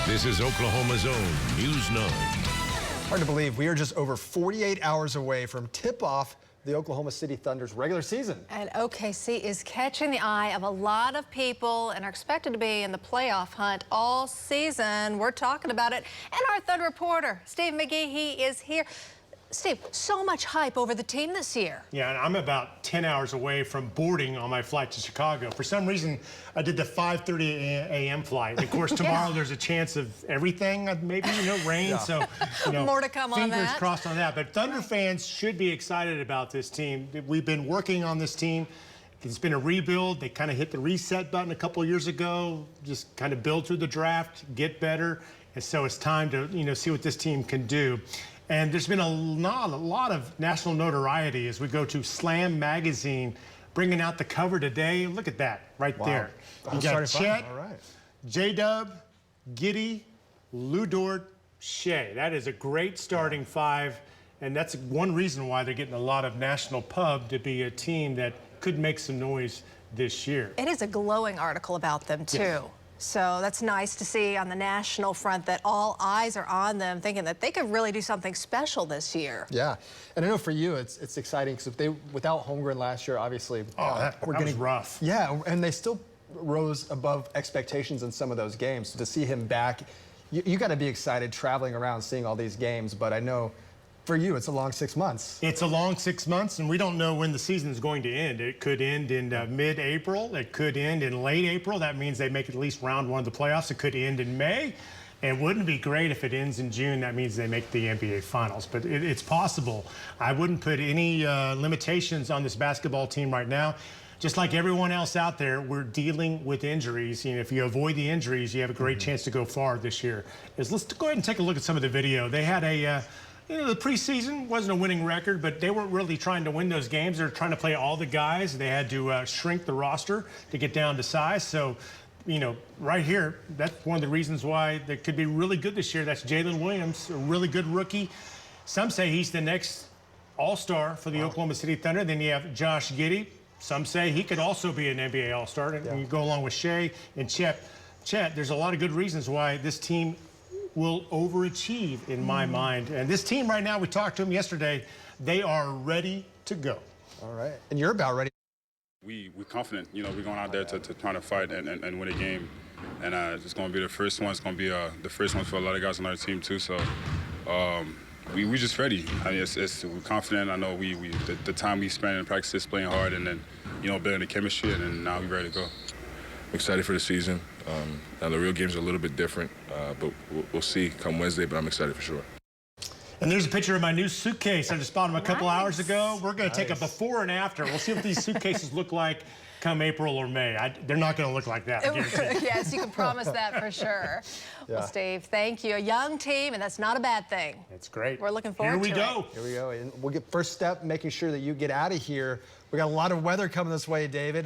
This is Oklahoma's own News 9. Hard to believe we are just over 48 hours away from tip-off the Oklahoma City Thunder's regular season. And OKC is catching the eye of a lot of people and are expected to be in the playoff hunt all season. We're talking about it. And our Thunder reporter, Steve McGehee, is here. Steve, so much hype over the team this year. Yeah, and I'm about 10 hours away from boarding on my flight to Chicago. For some reason, I did the 5:30 a.m. flight. Of course, tomorrow there's a chance of everything, maybe, rain. Yeah. So, more to come on that. Fingers crossed on that. But Thunder fans should be excited about this team. We've been working on this team. It's been a rebuild. They kind of hit the reset button a couple of years ago, just kind of build through the draft, get better. And so it's time to, see what this team can do. And there's been a lot of national notoriety as we go to Slam Magazine, bringing out the cover today. Look at that right there. You got Chet, J-Dub, Giddey, Lou Dort, Shea. That is a great starting five, and that's one reason why they're getting a lot of national pub to be a team that could make some noise this year. It is a glowing article about them, too. Yes. So that's nice to see on the national front that all eyes are on them, thinking that they could really do something special this year. Yeah, and I know for you it's exciting because if they without Holmgren last year, obviously that was rough. Yeah, and they still rose above expectations in some of those games. To see him back, you got to be excited traveling around seeing all these games. But I know for you, it's a long 6 months. It's a long 6 months, and we don't know when the season is going to end. It could end in mid-April. It could end in late April. That means they make at least round one of the playoffs. It could end in May. And wouldn't it be great if it ends in June? That means they make the NBA Finals. But it's possible. I wouldn't put any limitations on this basketball team right now. Just like everyone else out there, we're dealing with injuries. If you avoid the injuries, you have a great chance to go far this year. Let's go ahead and take a look at some of the video. They had the preseason wasn't a winning record, but they weren't really trying to win those games. They were trying to play all the guys. They had to shrink the roster to get down to size. So, right here, that's one of the reasons why they could be really good this year. That's Jalen Williams, a really good rookie. Some say he's the next all-star for the Oklahoma City Thunder. Then you have Josh Giddey. Some say he could also be an NBA all-star. And you go along with Shea and Chet. There's a lot of good reasons why this team will overachieve in my mind. And this team right now, we talked to them yesterday, they are ready to go. All right. And you're about ready. We're confident. We're going out there to try to fight and win a game. And it's going to be the first one. It's going to be the first one for a lot of guys on our team, too. So we're just ready. We're confident. I know the time we spent in practice playing hard and then, building the chemistry, and then now we're ready to go. Excited for the season. Now the real games are a little bit different, but we'll see come Wednesday, but I'm excited for sure. And there's a picture of my new suitcase. I just bought them a couple hours ago. We're going to take a before and after. We'll see what these suitcases look like come April or May. They're not going to look like that. Yes, you can promise that for sure. Yeah. Well, Steve, thank you. A young team, and that's not a bad thing. That's great. We're looking forward to it. Here we go. And we'll get first step, making sure that you get out of here. We got a lot of weather coming this way, David.